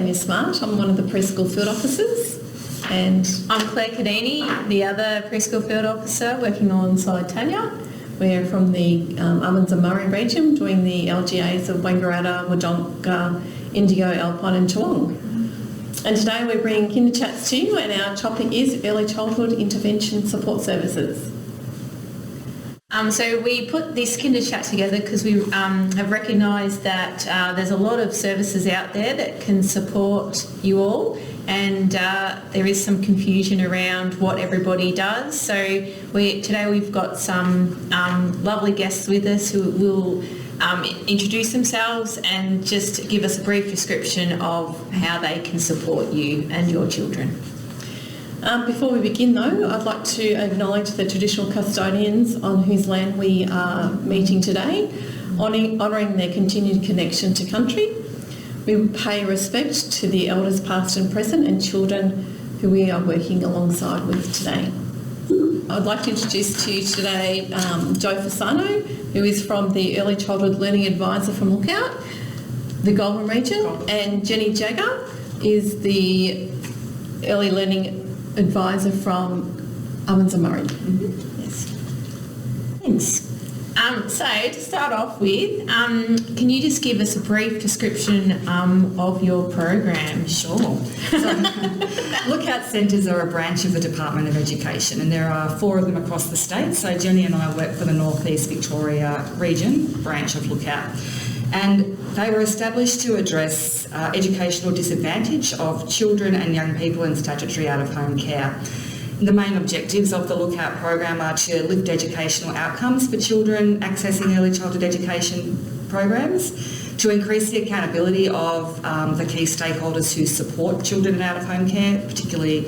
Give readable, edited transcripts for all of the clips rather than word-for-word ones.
Tanya Smart. I'm one of the preschool field officers. And I'm Claire Cudini, the other preschool field officer working alongside Tanya. We're from the Ovens and Merri region doing the LGAs of Wangaratta, Wodonga, Indigo, Alpine and Toowong. And today we're bringing Kinder Chats to you, and our topic is Early Childhood Intervention Support Services. So we put this Kinder Chat together because we have recognised that there's a lot of services out there that can support you all, and there is some confusion around what everybody does. So today we've got some lovely guests with us who will introduce themselves and just give us a brief description of how they can support you and your children. Before we begin though, I'd like to acknowledge the traditional custodians on whose land we are meeting today, honouring their continued connection to country. We pay respect to the elders past and present and children who we are working alongside with today. I'd like to introduce to you today Joe Fasano, who is from the Early Childhood Learning Advisor from Lookout, the Gough region, and Jenny Jager is the Early Learning Advisor from Ovens and Merri. Yes. Thanks. So to start off with, can you just give us a brief description of your program? Sure. So, Lookout Centres are a branch of the Department of Education, and there are 4 of them across the state. So Jenny and I work for the North East Victoria region branch of Lookout. And they were established to address educational disadvantage of children and young people in statutory out-of-home care. The main objectives of the Lookout program are to lift educational outcomes for children accessing early childhood education programs, to increase the accountability of the key stakeholders who support children in out-of-home care, particularly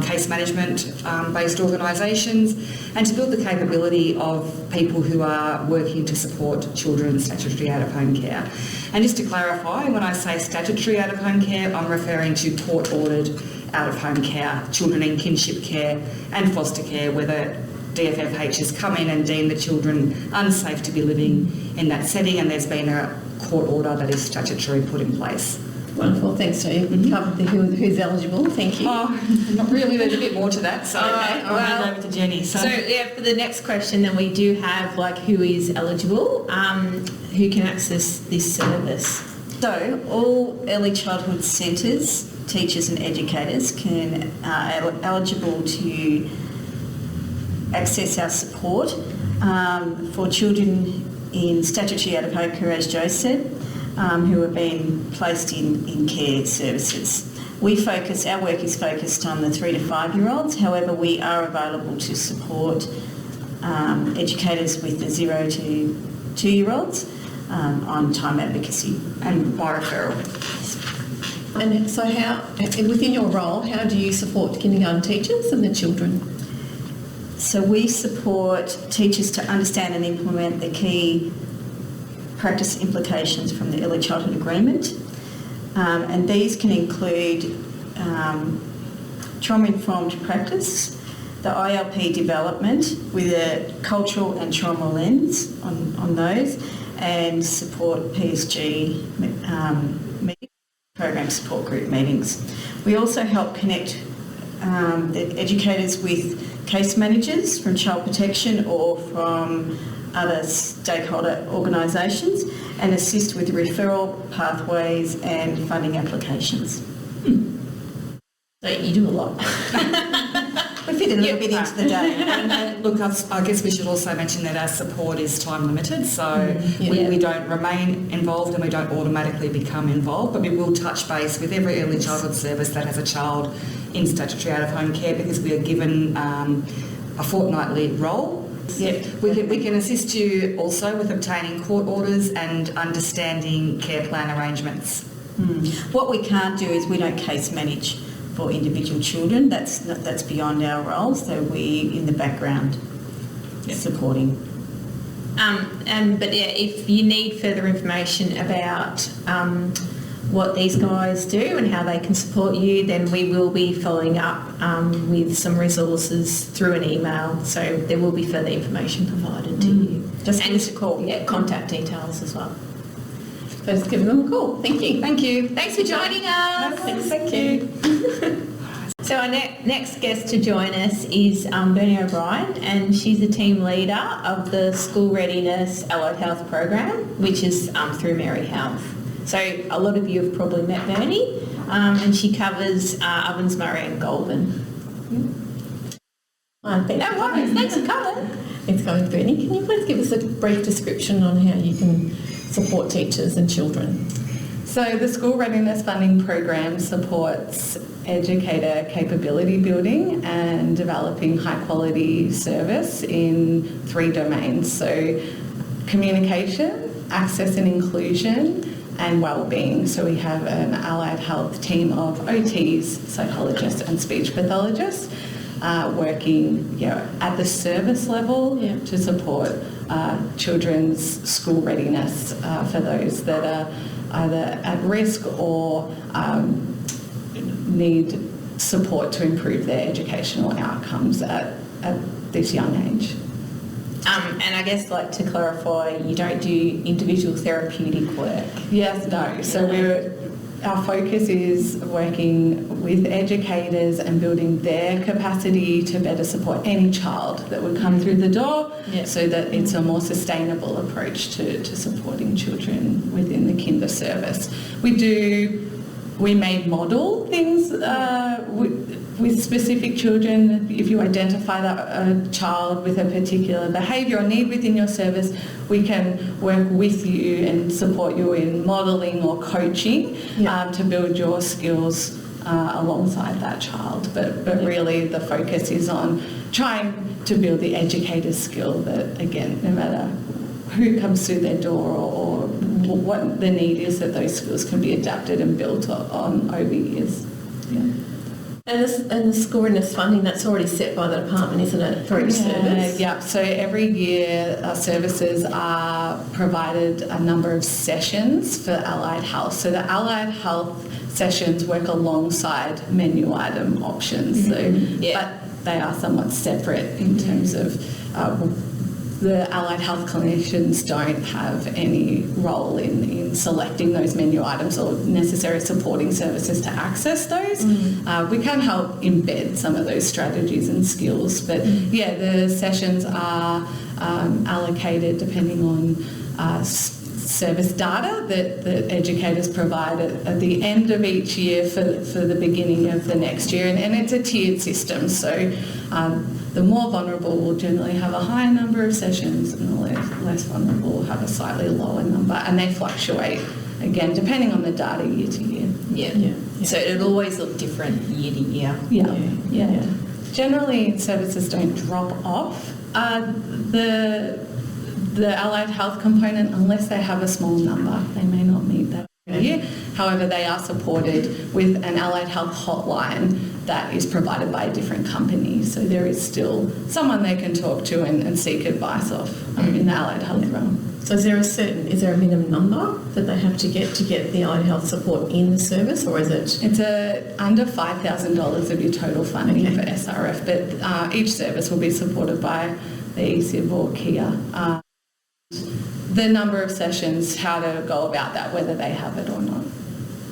case management-based organisations, and to build the capability of people who are working to support children in statutory out-of-home care. And just to clarify, when I say statutory out-of-home care, I'm referring to court-ordered out-of-home care, children in kinship care and foster care, whether DFFHs come in and deem the children unsafe to be living in that setting, and there's been a court order that is statutory put in place. Wonderful, thanks to you. We've covered who's eligible, thank you. Oh, not really, there's a bit more to that, so I'll hand over to Jenny. So yeah, for the next question then we do have who is eligible, who can access this service. So all early childhood centres, teachers and educators are eligible to access our support for children in statutory out-of-home care, as Joe said, who have been placed in care services. Our work is focused on the 3 to 5 year olds, however we are available to support educators with the 0 to 2 year olds on time advocacy and by referral. And so within your role, how do you support kindergarten teachers and the children? So we support teachers to understand and implement the key practice implications from the Early Childhood Agreement, and these can include trauma-informed practice, the ILP development with a cultural and trauma lens on those, and support PSG program support group meetings. We also help connect the educators with case managers from Child Protection or from other stakeholder organisations, and assist with referral pathways and funding applications. So you do a lot. We fit a little bit into the day. And look, I guess we should also mention that our support is time limited, so we don't remain involved and we don't automatically become involved, but we will touch base with every early childhood service that has a child in statutory out-of-home care, because we are given a fortnightly role. Yep. We can assist you also with obtaining court orders and understanding care plan arrangements. What we can't do is we don't case manage for individual children. That's beyond our role, so we in the background supporting. But yeah, if you need further information about what these guys do and how they can support you, then we will be following up with some resources through an email, so there will be further information provided to you. Just give us a call. Yeah, contact details as well. So just give them a call. Thank you. Thank you. Thanks for joining us. Thank you. So our next guest to join us is Bernie O'Brien, and she's the team leader of the School Readiness Allied Health Program, which is through Merri Health. So a lot of you have probably met Bernie, and she covers Ovens, Murray and Goulburn. No worries. Thanks for coming. Thanks for coming, Bernie. Can you please give us a brief description on how you can support teachers and children? So the School Readiness Funding Program supports educator capability building and developing high quality service in 3 domains. So communication, access and inclusion, and wellbeing. So we have an allied health team of OTs, psychologists and speech pathologists working at the service level to support children's school readiness for those that are either at risk or need support to improve their educational outcomes at this young age. And I guess, like, to clarify, you don't do individual therapeutic work? Yes, no. So our focus is working with educators and building their capacity to better support any child that would come through the door so that it's a more sustainable approach to supporting children within the kinder service. We may model things with specific children. If you identify that a child with a particular behaviour or need within your service, we can work with you and support you in modelling or coaching to build your skills alongside that child. But really the focus is on trying to build the educator's skill that, again, no matter who comes through their door or what the need is, that those skills can be adapted and built on over years. And the school readiness funding, that's already set by the department, isn't it, for each service? Yeah, so every year our services are provided a number of sessions for allied health. So the allied health sessions work alongside menu item options, but they are somewhat separate in terms of the allied health clinicians don't have any role in selecting those menu items or necessary supporting services to access those. We can help embed some of those strategies and skills, but the sessions are allocated depending on service data that educators provide at the end of each year for the beginning of the next year, and it's a tiered system. So the more vulnerable will generally have a higher number of sessions, and the less vulnerable will have a slightly lower number, and they fluctuate again depending on the data year to year. So it'll always look different year to year. Yeah. Generally services don't drop off the allied health component unless they have a small number. They may not meet that year. However, they are supported with an allied health hotline that is provided by a different company. So there is still someone they can talk to and seek advice of in the allied health realm. So is there a minimum number that they have to get the allied health support in the service, or is it? It's under $5,000 of your total funding for SRF, but each service will be supported by the ECIB or KIA. The number of sessions, how to go about that, whether they have it or not.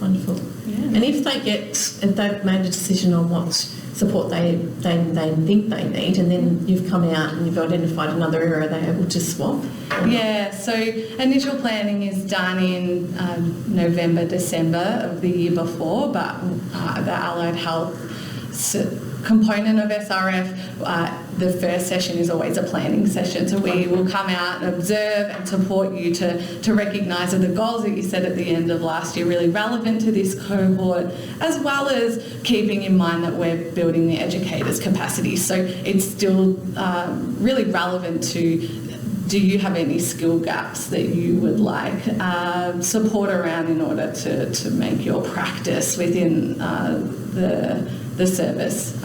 Wonderful. Yeah. And if they've made a decision on what support they think they need, and then you've come out and you've identified another area, are they able to swap? Yeah, so initial planning is done in November, December of the year before, but the allied health component of SRF, the first session is always a planning session. So we will come out and observe and support you to recognise that the goals that you set at the end of last year really relevant to this cohort, as well as keeping in mind that we're building the educators' capacity. So it's still really relevant to, do you have any skill gaps that you would like support around in order to make your practice within the service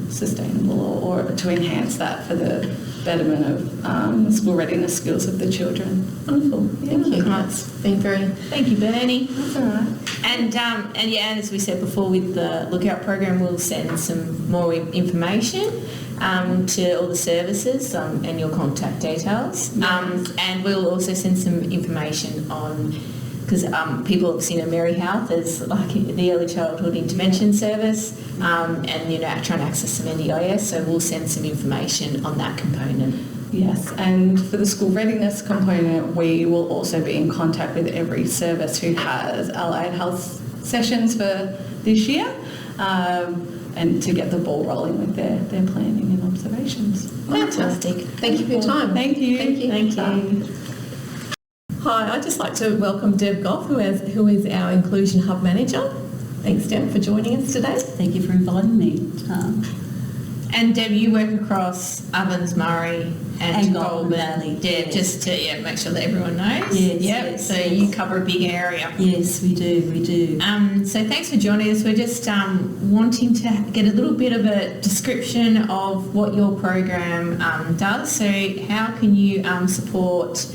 sustainable, or to enhance that for the betterment of school readiness skills of the children. Wonderful. Thank you. That's been very... Thank you, Bernie. That's all right. And as we said before, with the Lookout program, we'll send some more information to all the services and your contact details. And we'll also send some information on because people have seen a Merri Health as like the early childhood intervention service, and trying to access some NDIS. So we'll send some information on that component. Yes, and for the school readiness component, we will also be in contact with every service who has allied health sessions for this year, and to get the ball rolling with their planning and observations. Fantastic. Thank you for your time. Thank you. Thank you. Hi, I'd just like to welcome Deb Gough, who is our Inclusion Hub Manager. Thanks, Deb, for joining us today. Thank you for inviting me. And Deb, you work across Ovens, Murray and Goulburn Goulburn. Valley. Yeah, just to make sure that everyone knows. Yes, yep. yes, So yes. you cover a big area. Yes, we do. So thanks for joining us. We're just wanting to get a little bit of a description of what your program does. So how can you support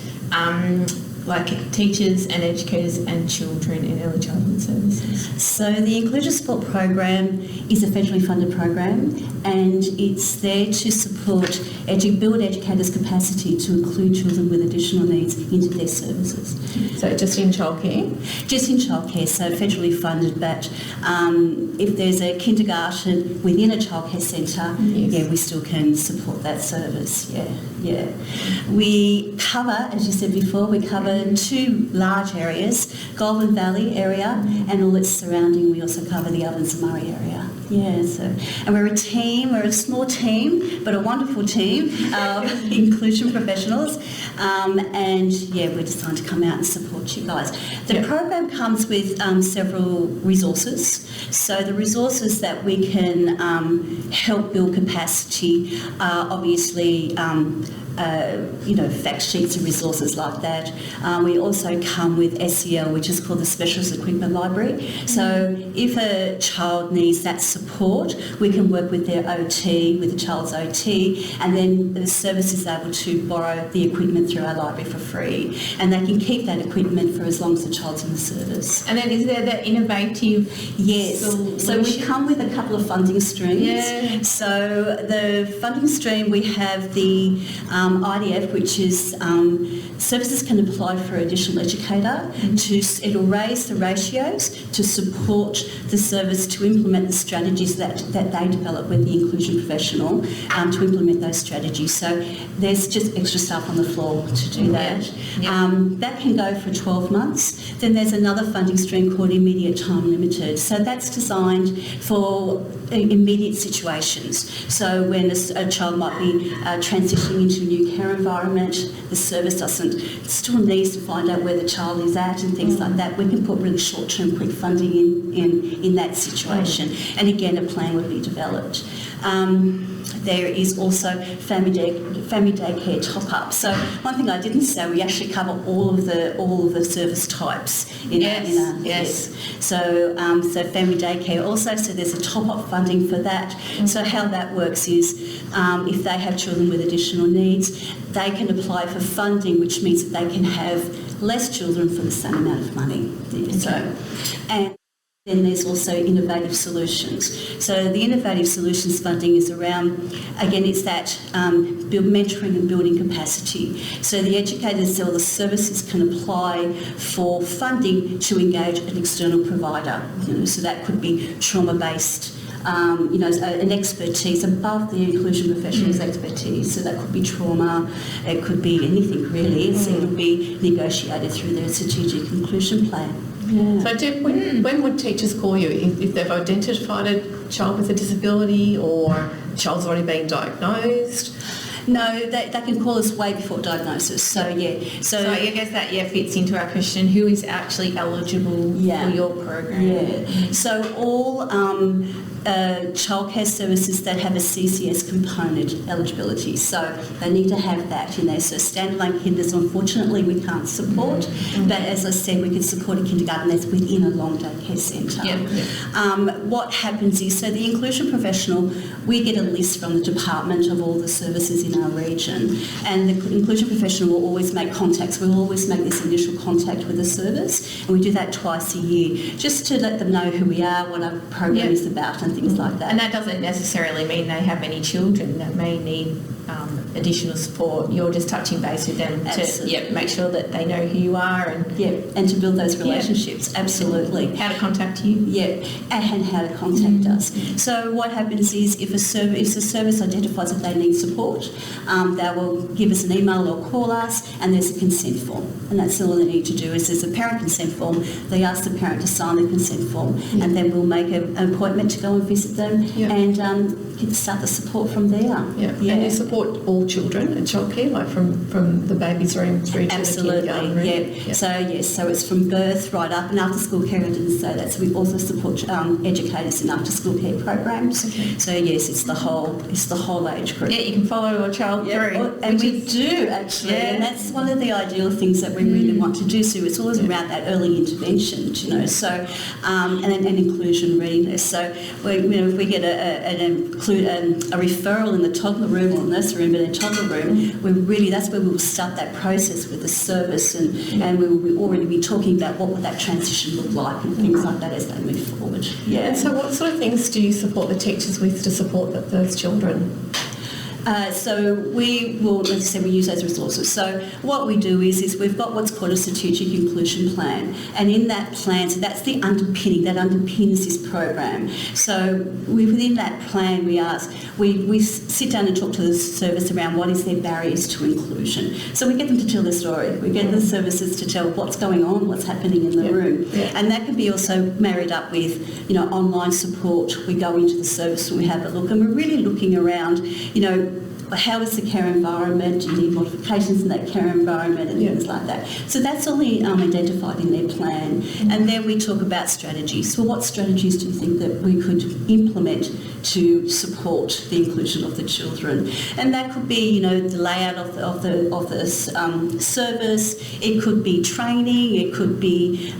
teachers and educators and children in early childhood services? So the Inclusion Support Program is a federally funded program, and it's there to support, build educators' capacity to include children with additional needs into their services. So just in childcare? Just in childcare, so federally funded, but if there's a kindergarten within a childcare centre, we still can support that service, yeah. We cover, as you said before, we cover 2 large areas, Goulburn Valley area and all its surrounding. We also cover the Ovens and Murray area. Yeah, and we're a small team, but a wonderful team of inclusion professionals, and we're designed to come out and support you guys. The program comes with several resources. So the resources that we can help build capacity are obviously fact sheets and resources like that. We also come with SEL, which is called the Specialist Equipment Library. So if a child needs that support, we can work with their OT, with the child's OT, and then the service is able to borrow the equipment through our library for free. And they can keep that equipment for as long as the child's in the service. And then is there the innovative solution? So we come with a couple of funding streams. Yeah. So the funding stream, we have the IDF, which is services can apply for additional educator. It'll raise the ratios to support the service to implement the strategies that they develop with the inclusion professional to implement those strategies. So there's just extra staff on the floor to do that. That can go for 12 months. Then there's another funding stream called Immediate Time Limited. So that's designed for immediate situations. So when a child might be transitioning into a new care environment, the service still needs to find out where the child is at and things like that. We can put really short-term quick funding in that situation. And again, a plan would be developed. There is also family daycare top-up. So one thing I didn't say, we actually cover all of the service types in yes. So family daycare also. So there's a top-up funding for that. So how that works is if they have children with additional needs, they can apply for funding, which means that they can have less children for the same amount of money. And then there's also innovative solutions. So the innovative solutions funding is around, again, it's that mentoring and building capacity. So the educators or the services can apply for funding to engage an external provider. So that could be trauma-based, an expertise above the inclusion professionals' expertise. So that could be trauma, it could be anything really. It'll be negotiated through their strategic inclusion plan. Yeah. So Deb, when would teachers call you if they've identified a child with a disability or a child's already been diagnosed? No, they can call us way before diagnosis. So So I guess that fits into our question: who is actually eligible for your program? Yeah. So all childcare services that have a CCS component eligibility. So they need to have that in there. So standalone kinders, unfortunately, we can't support. But as I said, we can support a kindergarten that's within a long day care centre. What happens is, so the inclusion professional, we get a list from the department of all the services in our region, and the inclusion professional will always make contacts. We'll always make this initial contact with the service, and we do that twice a year, just to let them know who we are, what our program is about, and things like that. And that doesn't necessarily mean they have any children that may need additional support, you're just touching base with them Absolutely. to make sure that they know who you are and and to build those relationships. Absolutely. how to contact you. And how to contact us. So what happens is if the service identifies that they need support, they will give us an email or call us, and there's a consent form. And that's all they need to do is there's a parent consent form. They ask the parent to sign the consent form, and then we'll make an appointment to go and visit them and start the support from there. And you support all children at childcare, like from the baby's room through to the kindergarten room? So it's from birth right up, and after school care, I didn't say that, so we also support educators in after school care programs. So yes, it's the whole age group. You can follow a child through. And we do actually, and that's one of the ideal things that we really want to do. So it's always around that early intervention, so and inclusion readiness. So if we get a referral in the toddler room or nursery room, but in a toddler room, that's where we will start that process with the service, and we will already be talking about what would that transition look like and things like that as they move forward. And so what sort of things do you support the teachers with to support those children? So we will, as I said, we use those resources. So what we do is we've got what's called a strategic inclusion plan, and in that plan, so that's the underpinning that underpins this program. So within that plan, we sit down and talk to the service around what is their barriers to inclusion. So we get them to tell their story. We get the services to tell what's going on, what's happening in the room, and that can be also married up with online support. We go into the service and we have a look, and we're really looking around, how is the care environment? Do you need modifications in that care environment and things like that? So that's all identified in their plan. And then we talk about strategies. So what strategies do you think that we could implement to support the inclusion of the children? And that could be, the layout of the service. It could be training. It could be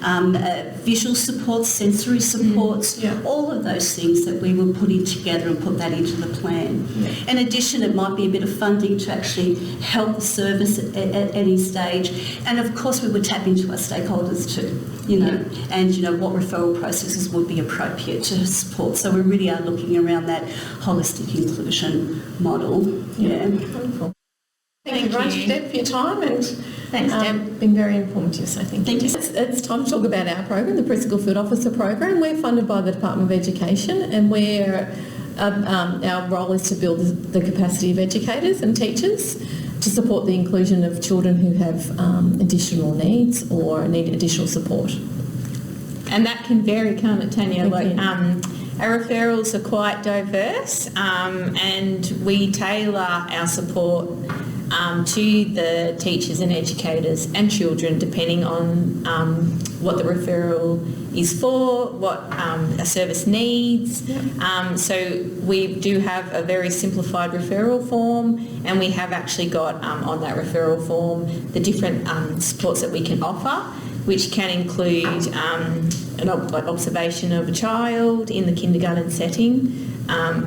visual supports, sensory supports, all of those things that we will put in together and put that into the plan. In addition, it might be a bit of funding to actually help the service at any stage, and of course we would tap into our stakeholders too, and what referral processes would be appropriate to support. So we really are looking around that holistic inclusion model. Wonderful. Thank you very much, Deb, for your time, and thanks, Deb. Been very informative, so thank you. It's time to talk about our program, the Preschool Field Officer program. We're funded by the Department of Education, and our role is to build the capacity of educators and teachers to support the inclusion of children who have additional needs or need additional support. And that can vary, can't it, Tanya? Our referrals are quite diverse, and we tailor our support to the teachers and educators and children depending on what the referral is for, what a service needs. So we do have a very simplified referral form, and we have actually got on that referral form the different supports that we can offer, which can include an observation of a child in the kindergarten setting,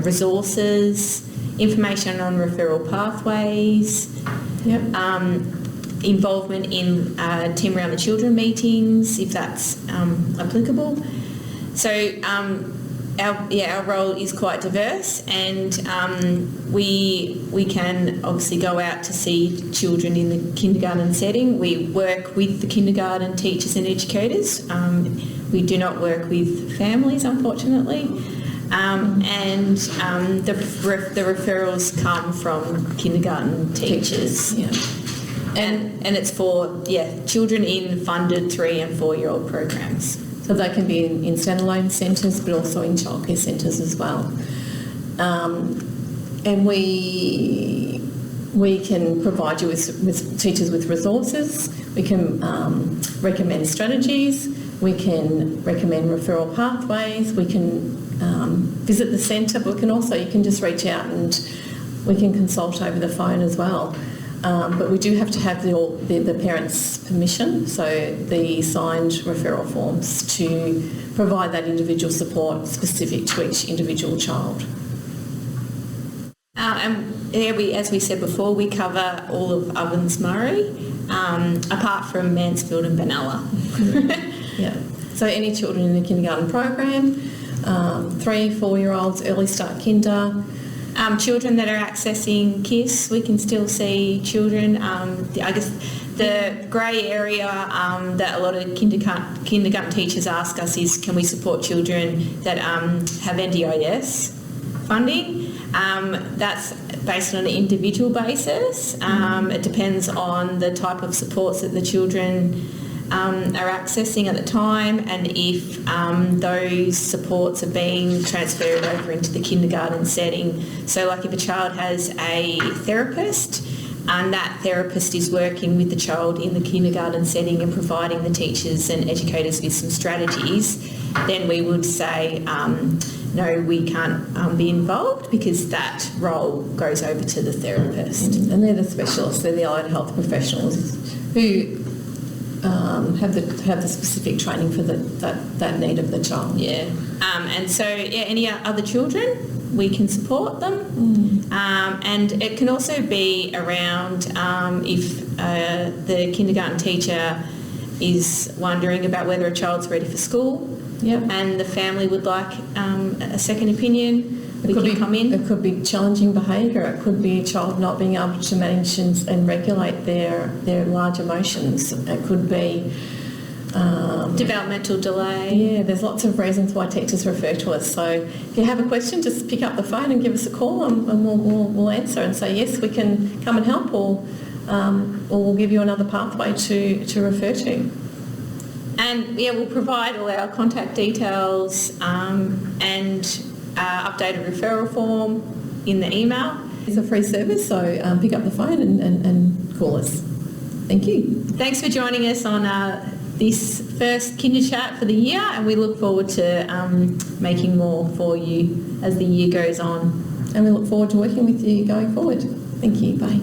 resources, information on referral pathways, involvement in Team Around the Children meetings, if that's applicable. So our role is quite diverse, and we can obviously go out to see children in the kindergarten setting. We work with the kindergarten teachers and educators. We do not work with families, unfortunately. And the referrals come from kindergarten teachers. And it's for children in funded 3 and 4-year-old programs. So they can be in standalone centres, but also in childcare centres as well. And we can provide you with teachers with resources. We can recommend strategies. We can recommend referral pathways. We can visit the centre, but you can just reach out and we can consult over the phone as well. But we do have to have the parents' permission, so the signed referral forms to provide that individual support specific to each individual child. As we said before, we cover all of Ovens Merri, apart from Mansfield and Benalla. So any children in the kindergarten program, 3, 4-year-olds, early start kinder, Children that are accessing KISS, we can still see children. I guess the grey area that a lot of kindergarten teachers ask us is, can we support children that have NDIS funding? That's based on an individual basis. It depends on the type of supports that the children are accessing at the time, and if those supports are being transferred over into the kindergarten setting. So like if a child has a therapist and that therapist is working with the child in the kindergarten setting and providing the teachers and educators with some strategies, then we would say, no, we can't be involved, because that role goes over to the therapist. And they're the specialists, they're the allied health professionals who have the specific training for that need of the child. Yeah. And so, any other children, we can support them. And it can also be around if the kindergarten teacher is wondering about whether a child's ready for school, and the family would like a second opinion. We can come in. It could be challenging behaviour. It could be a child not being able to manage and regulate their large emotions. It could be developmental delay. Yeah, there's lots of reasons why teachers refer to us. So if you have a question, just pick up the phone and give us a call, and we'll answer and say yes, we can come and help, or we'll give you another pathway to refer to. And we'll provide all our contact details and updated referral form in the email. It's a free service, so pick up the phone and call us. Thank you. Thanks for joining us on this first Kinder Chat for the year, and we look forward to making more for you as the year goes on. And we look forward to working with you going forward. Thank you. Bye.